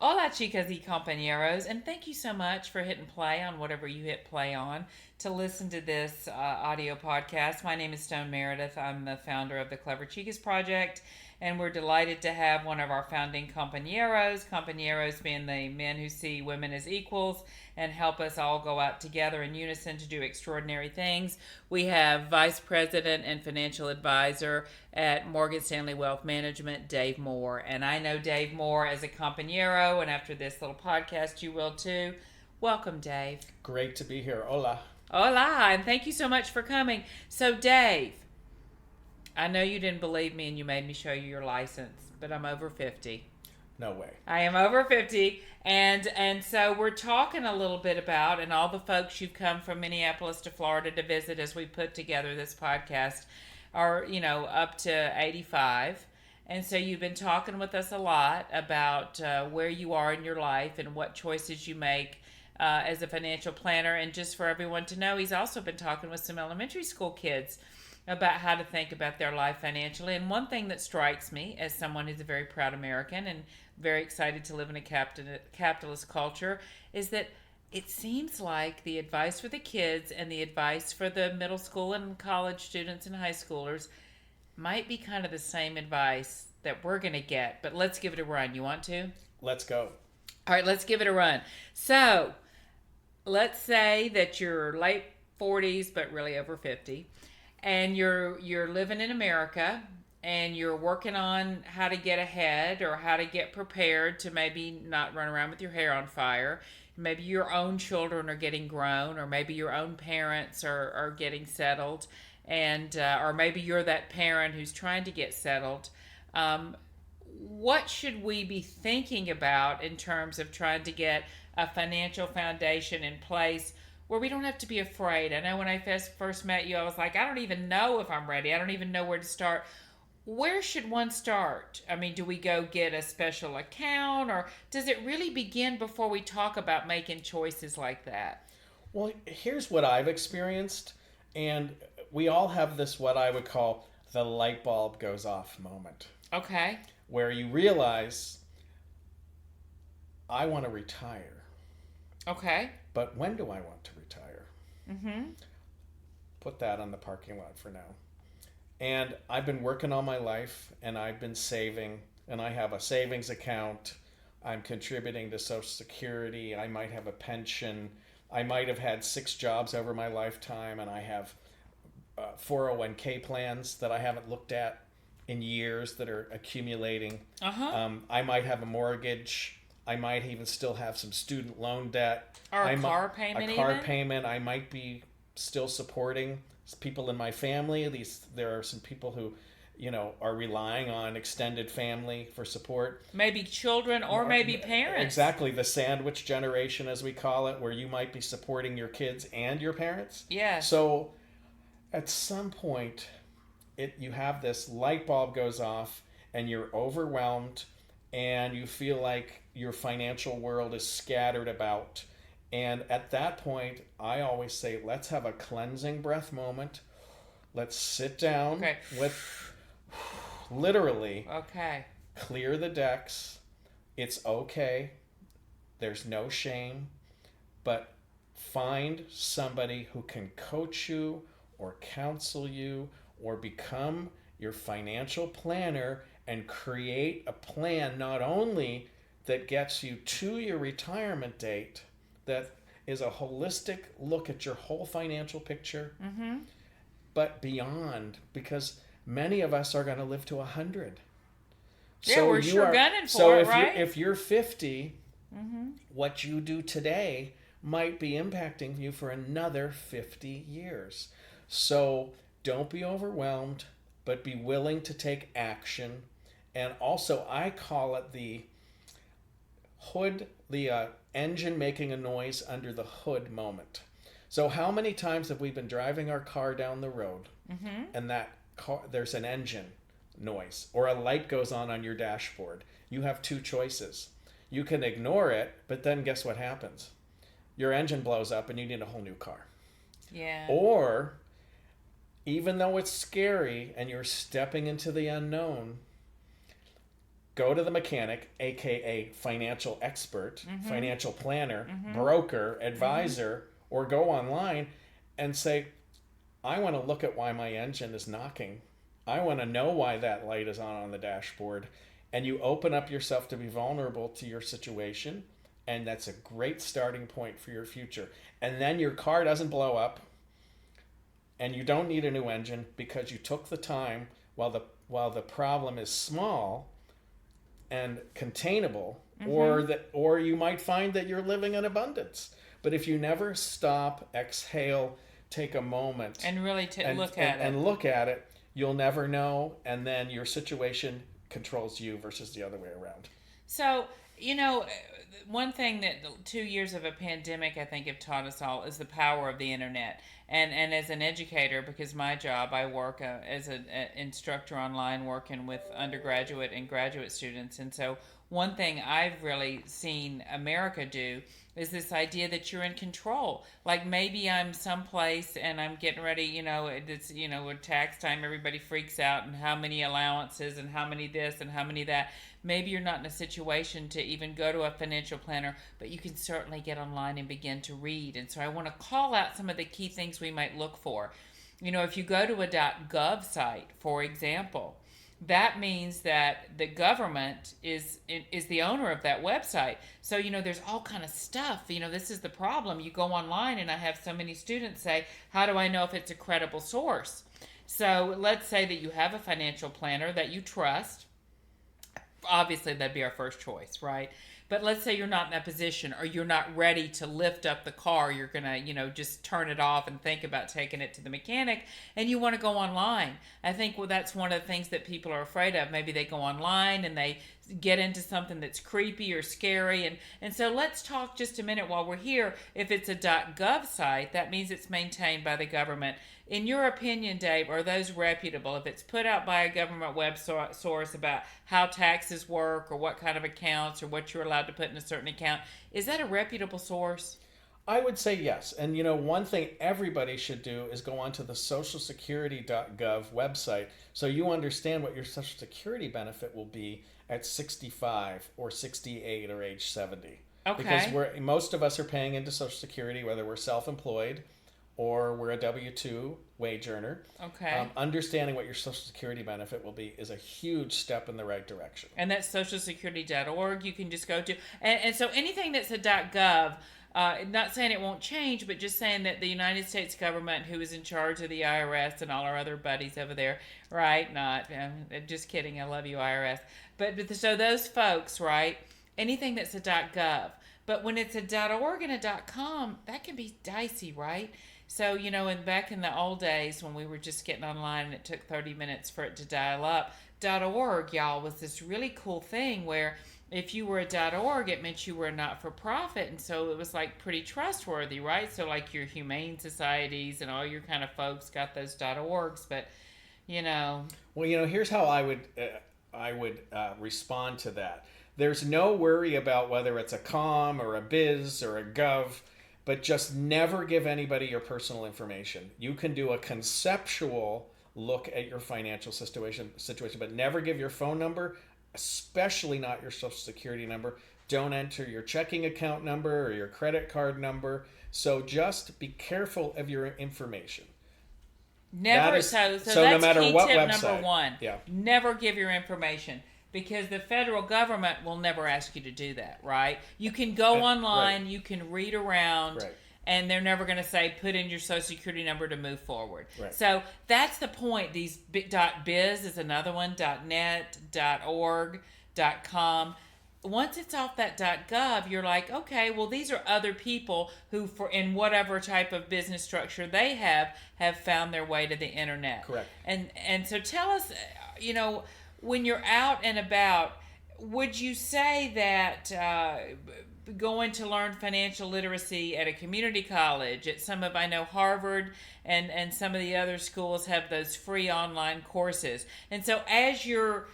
Hola, chicas y compañeros, and thank you so much for hitting play on whatever you hit play on to listen to this audio podcast. My name is Stone Meredith. I'm the founder of the Clever Chicas Project, and we're delighted to have one of our founding compañeros being the men who see women as equals and help us all go out together in unison to do extraordinary things. We have Vice President and Financial Advisor at Morgan Stanley Wealth Management, Dave Moore. And I know Dave Moore as a compañero, and after this little podcast, you will too. Welcome, Dave. Great to be here. Hola. Hola, and thank you so much for coming. So, Dave, I know you didn't believe me and you made me show you your license, but I'm over 50. No way. I am over 50, and so we're talking a little bit about, and all the folks you've come from Minneapolis to Florida to visit as we put together this podcast are, up to 85. And so you've been talking with us a lot about where you are in your life and what choices you make as a financial planner. And just for everyone to know, he's also been talking with some elementary school kids about how to think about their life financially. And one thing that strikes me as someone who's a very proud American and very excited to live in a capitalist culture is that it seems like the advice for the kids and the advice for the middle school and college students and high schoolers might be kind of the same advice that we're going to get. But let's give it a run. You want to? Let's go. All right, let's give it a run. So let's say that you're late 40s, but really over 50. And you're living in America and you're working on how to get ahead or how to get prepared to maybe not run around with your hair on fire. Maybe your own children are getting grown, or maybe your own parents are getting settled, and or maybe you're that parent who's trying to get settled. What should we be thinking about in terms of trying to get a financial foundation in place where we don't have to be afraid? I know when I first met you, I was like, I don't even know if I'm ready. I don't even know where to start. Where should one start? I mean, do we go get a special account, or does it really begin before we talk about making choices like that? Well, here's what I've experienced, and we all have this, what I would call the light bulb goes off moment. Okay. Where you realize, I want to retire. Okay. But when do I want to retire? Mm-hmm. Put that on the parking lot for now. And I've been working all my life, and I've been saving, and I have a savings account. I'm contributing to Social Security. I might have a pension. I might have had 6 jobs over my lifetime, and I have 401k plans that I haven't looked at in years that are accumulating. I might have a mortgage. I might even still have some student loan debt. Or a car payment. I might be still supporting people in my family. There are some people who, are relying on extended family for support. Maybe children or maybe parents. Exactly, the sandwich generation, as we call it, where you might be supporting your kids and your parents. Yes. So at some point, you have this light bulb goes off, and you're overwhelmed, and you feel like your financial world is scattered about. And at that point, I always say, let's have a cleansing breath moment. Let's sit down. Okay. Literally. Okay. Clear the decks. It's okay. There's no shame. But find somebody who can coach you or counsel you or become your financial planner and create a plan not only that gets you to your retirement date, that is a holistic look at your whole financial picture, but beyond, because many of us are going to live to 100. Yeah, so we're sure gunning for it, right? If you're 50, what you do today might be impacting you for another 50 years. So don't be overwhelmed, but be willing to take action. And also, I call it the engine making a noise under the hood moment. So how many times have we been driving our car down the road and that car, there's an engine noise or a light goes on your dashboard? You have 2 choices. You can ignore it, but then guess what happens? Your engine blows up and you need a whole new car. Yeah. Or even though it's scary and you're stepping into the unknown, go to the mechanic, aka financial expert, Mm-hmm. financial planner, Mm-hmm. broker, advisor, or go online and say, I want to look at why my engine is knocking. I want to know why that light is on the dashboard. And you open up yourself to be vulnerable to your situation. And that's a great starting point for your future. And then your car doesn't blow up and you don't need a new engine because you took the time while the problem is small and containable, or you might find that you're living in abundance. But if you never stop, exhale, take a moment And really look at it. and look at it, you'll never know, and then your situation controls you versus the other way around. So, one thing that the 2 years of a pandemic, I think, have taught us all is the power of the internet. And as an educator, because my job, I work as an instructor online working with undergraduate and graduate students. And so one thing I've really seen America do is this idea that you're in control. Like maybe I'm someplace and I'm getting ready, it's, with tax time, everybody freaks out and how many allowances and how many this and how many that. Maybe you're not in a situation to even go to a financial planner, but you can certainly get online and begin to read. And so I want to call out some of the key things we might look for. If you go to a .gov site, for example, that means that the government is the owner of that website. So, there's all kind of stuff. This is the problem. You go online, and I have so many students say, how do I know if it's a credible source? So let's say that you have a financial planner that you trust. Obviously, that'd be our first choice, right? But let's say you're not in that position, or you're not ready to lift up the car. You're going to, just turn it off and think about taking it to the mechanic, and you want to go online. I think, that's one of the things that people are afraid of. Maybe they go online and they get into something that's creepy or scary. And so let's talk just a minute while we're here. If it's a .gov site, that means it's maintained by the government. In your opinion, Dave, are those reputable? If it's put out by a government web source about how taxes work or what kind of accounts or what you're allowed to put in a certain account, is that a reputable source? I would say yes. And one thing everybody should do is go onto the socialsecurity.gov website so you understand what your Social Security benefit will be at 65 or 68 or age 70. Okay. Because most of us are paying into Social Security, whether we're self-employed or we're a W-2 wage earner. Okay. Understanding what your Social Security benefit will be is a huge step in the right direction. And that's socialsecurity.org. You can just go to. And so anything that's a .gov, not saying it won't change, but just saying that the United States government, who is in charge of the IRS and all our other buddies over there, right? Just kidding. I love you, IRS. But so those folks, right? Anything that's a .gov. But when it's a .org and a .com, that can be dicey, right? So, back in the old days when we were just getting online and it took 30 minutes for it to dial up, .org, y'all, was this really cool thing where if you were a .org, it meant you were a not-for-profit, and so it was like pretty trustworthy, right? So like your humane societies and all your kind of folks got those .orgs, but Well, here's how I would respond to that. There's no worry about whether it's a com or a biz or a gov, but just never give anybody your personal information. You can do a conceptual look at your financial situation, but never give your phone number, especially not your Social Security number. Don't enter your checking account number or your credit card number. So just be careful of your information. Never. So no that's matter key what tip website. number one. Yeah. Never give your information. Because the federal government will never ask you to do that, right? You can go online, you can read around, and they're never going to say, put in your Social Security number to move forward. Right. So that's the point. These .biz is another one, .net, .org, .com. Once it's off that .gov, you're like, okay, well, these are other people who, in whatever type of business structure they have found their way to the internet. Correct. And so tell us, when you're out and about, would you say that going to learn financial literacy at a community college, at I know Harvard and some of the other schools have those free online courses. And so as you're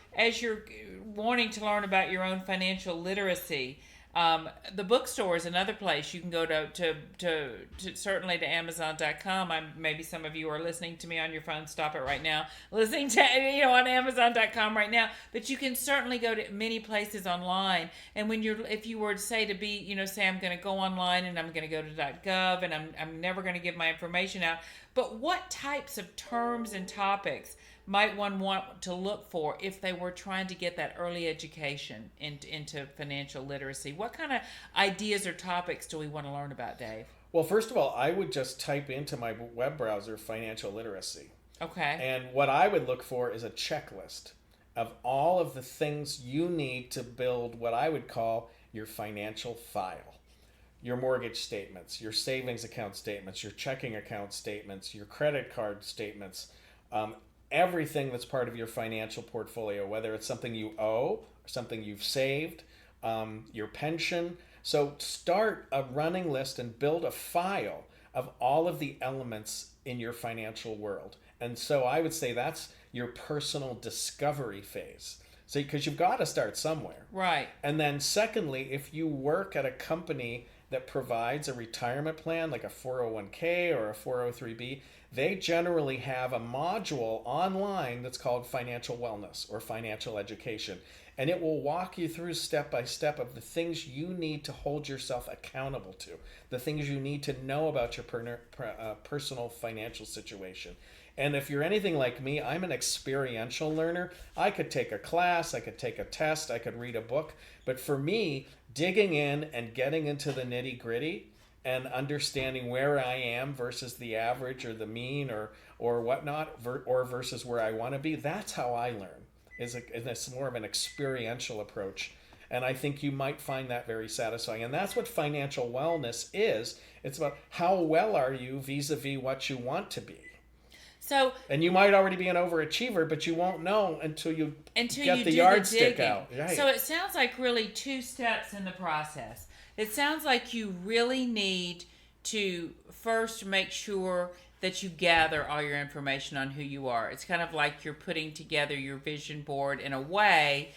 wanting to learn about your own financial literacy, The bookstore is another place you can go to certainly to Amazon.com. Maybe some of you are listening to me on your phone. Stop it right now. Listening to on Amazon.com right now. But you can certainly go to many places online. And if you were to say say I'm going to go online and I'm going to go to .gov and I'm never going to give my information out. But what types of terms and topics might one want to look for if they were trying to get that early education into financial literacy? What kind of ideas or topics do we want to learn about, Dave? Well, first of all, I would just type into my web browser financial literacy. Okay. And what I would look for is a checklist of all of the things you need to build what I would call your financial file. Your mortgage statements, your savings account statements, your checking account statements, your credit card statements, everything that's part of your financial portfolio, whether it's something you owe or something you've saved, your pension. So start a running list and build a file of all of the elements in your financial world. And so I would say that's your personal discovery phase. So because you've got to start somewhere. Right. And then secondly, if you work at a company that provides a retirement plan like a 401k or a 403b, they generally have a module online that's called financial wellness or financial education. And it will walk you through step by step of the things you need to hold yourself accountable to, the things you need to know about your personal financial situation. And if you're anything like me, I'm an experiential learner. I could take a class, I could take a test, I could read a book. But for me, digging in and getting into the nitty gritty and understanding where I am versus the average or the mean or whatnot, or versus where I want to be, that's how I learn. It's more of an experiential approach. And I think you might find that very satisfying. And that's what financial wellness is. It's about how well are you vis-a-vis what you want to be. And you might already be an overachiever, but you won't know until you get the yardstick out. Right. So it sounds like really 2 steps in the process. It sounds like you really need to first make sure that you gather all your information on who you are. It's kind of like you're putting together your vision board in a way,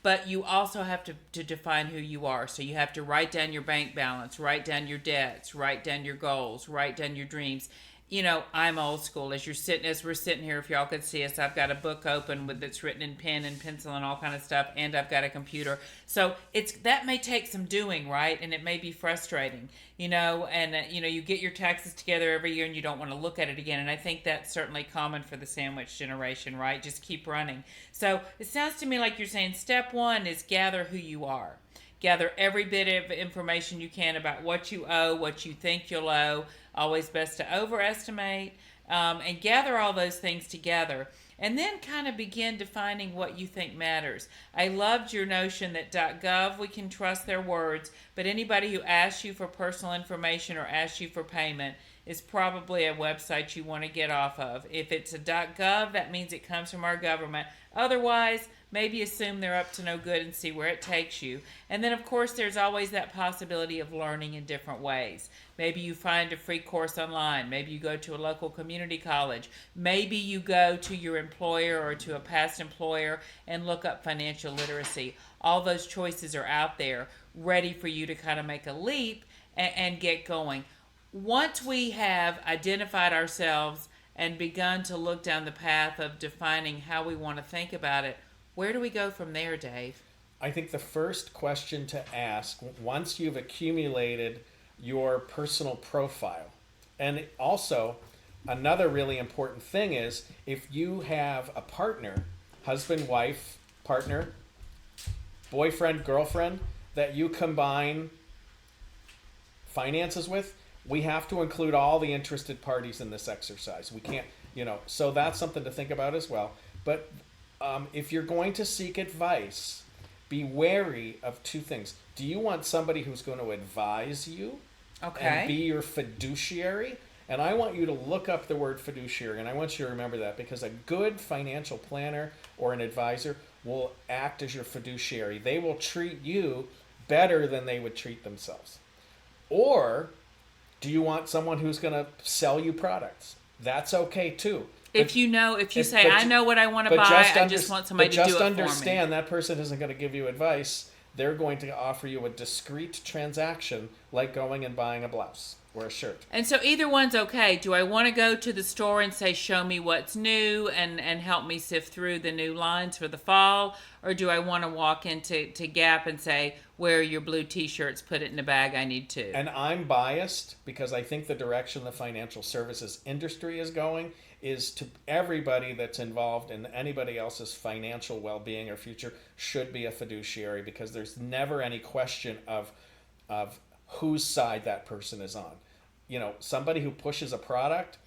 but you also have to define who you are. So you have to write down your bank balance, write down your debts, write down your goals, write down your dreams. I'm old school. As we're sitting here, if y'all could see us, I've got a book open that's written in pen and pencil and all kind of stuff, and I've got a computer. So that may take some doing, right? And it may be frustrating, and you get your taxes together every year and you don't want to look at it again. And I think that's certainly common for the sandwich generation, right? Just keep running. So it sounds to me like you're saying step 1 is gather who you are. Gather every bit of information you can about what you owe, what you think you'll owe. Always best to overestimate, and gather all those things together. And then kind of begin defining what you think matters. I loved your notion that .gov, we can trust their words, but anybody who asks you for personal information or asks you for payment is probably a website you want to get off of. If it's a .gov, that means it comes from our government. Otherwise, maybe assume they're up to no good and see where it takes you. And then, of course, there's always that possibility of learning in different ways. Maybe you find a free course online. Maybe you go to a local community college. Maybe you go to your employer or to a past employer and look up financial literacy. All those choices are out there, ready for you to kind of make a leap and get going. Once we have identified ourselves and begun to look down the path of defining how we want to think about it, where do we go from there, Dave? I think the first question to ask, once you've accumulated your personal profile, and also another really important thing is if you have a partner, husband, wife, partner, boyfriend, girlfriend, that you combine finances with, we have to include all the interested parties in this exercise. We can't, so that's something to think about as well. But if you're going to seek advice, be wary of 2 things. Do you want somebody who's going to advise you and be your fiduciary? And I want you to look up the word fiduciary, and I want you to remember that, because a good financial planner or an advisor will act as your fiduciary. They will treat you better than they would treat themselves. Or do you want someone who's going to sell you products? That's okay too. If you say, I know what I want to buy, I just want somebody to do it for me. But just understand that person isn't going to give you advice they're going to offer you a discrete transaction like going and buying a blouse or a shirt. And so either one's okay. Do I want to go to the store and say, show me what's new and help me sift through the new lines for the fall? Or do I want to walk into Gap and say, where are your blue t-shirts? Put it in the bag. I need two. And I'm biased because I think the direction the financial services industry is going is to everybody that's involved in anybody else's financial well-being or future should be a fiduciary, because there's never any question of whose side that person is on. You know, somebody who pushes a product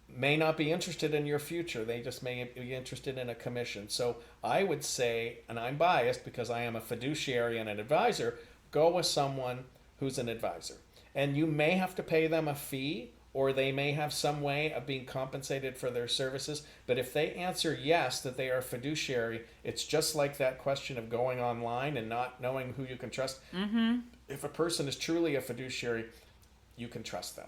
may not be interested in your future. They just may be interested in a commission. So I would say, and I'm biased because I am a fiduciary and an advisor, go with someone who's an advisor. And you may have to pay them a fee, or they may have some way of being compensated for their services. But if they answer yes, that they are a fiduciary, it's just like that question of going online and not knowing who you can trust. Mm-hmm. If a person is truly a fiduciary, you can trust them.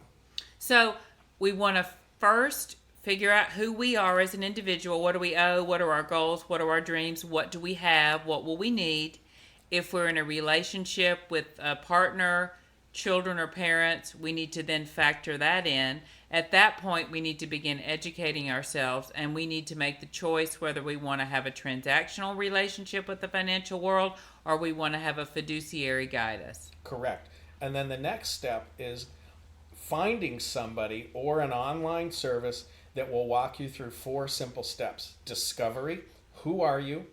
So we want to first figure out who we are as an individual. What do we owe? What are our goals? What are our dreams? What do we have? What will we need? If we're in a relationship with a partner, children, or parents, we need to then factor that in. At that point, we need to begin educating ourselves, and we need to make the choice whether we want to have a transactional relationship with the financial world or we want to have a fiduciary guide us. Correct. And then the next step is finding somebody or an online service that will walk you through 4 simple steps. Discovery: who are you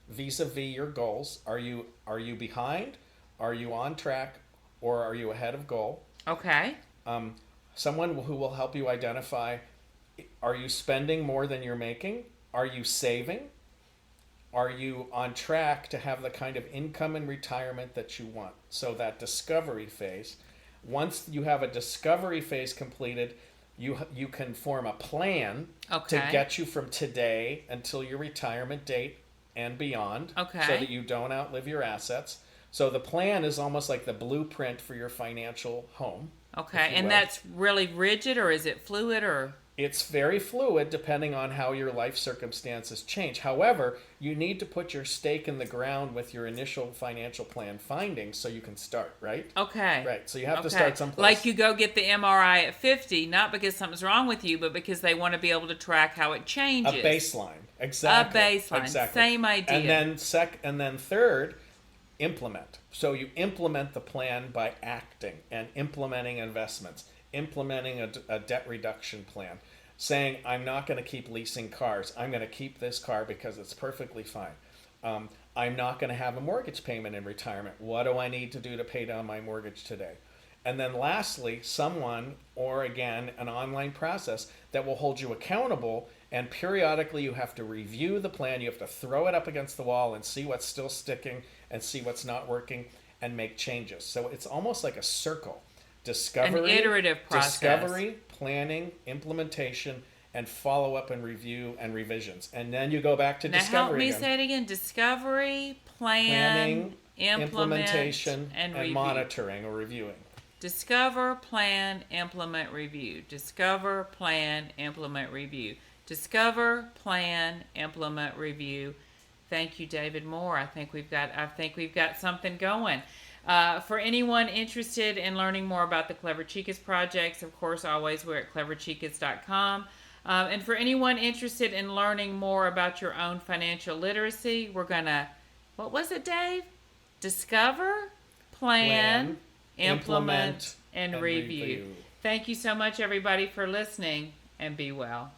vis-a-vis your goals? Are you behind? Are you on track? Or are you ahead of goal? Okay. Someone who will help you identify, are you spending more than you're making? Are you saving? Are you on track to have the kind of income in retirement that you want? So that discovery phase. Once you have a discovery phase completed, you can form a plan to get you from today until your retirement date and beyond, so that you don't outlive your assets. So the plan is almost like the blueprint for your financial home. Okay, and that's really rigid, or is it fluid, or? It's very fluid depending on how your life circumstances change. However, you need to put your stake in the ground with your initial financial plan findings so you can start, right? Okay. Right, so you have to start someplace. Like you go get the MRI at 50, not because something's wrong with you, but because they want to be able to track how it changes. A baseline, exactly. A baseline, exactly. Same idea. And then third, implement. So you implement the plan by acting and implementing investments, implementing a debt reduction plan, saying, I'm not going to keep leasing cars. I'm going to keep this car because it's perfectly fine. I'm not going to have a mortgage payment in retirement. What do I need to do to pay down my mortgage today? And then lastly, someone, or again, an online process that will hold you accountable. And periodically you have to review the plan. You have to throw it up against the wall and see what's still sticking and see what's not working and make changes. So it's almost like a circle. Discovery, an iterative process. Discovery, planning, implementation, and follow-up and review and revisions. And then you go back to discovery Now help me again. say it again. Discovery, planning, implementation, and monitoring or reviewing. Discover, plan, implement, review. Discover, plan, implement, review. Discover, plan, implement, review. Thank you, David Moore. I think we've got something going. For anyone interested in learning more about the Clever Chicas projects, of course, always we're at cleverchicas.com. And for anyone interested in learning more about your own financial literacy, we're gonna, what was it, Dave? Discover, plan, implement, and review. Thank you so much, everybody, for listening, and be well.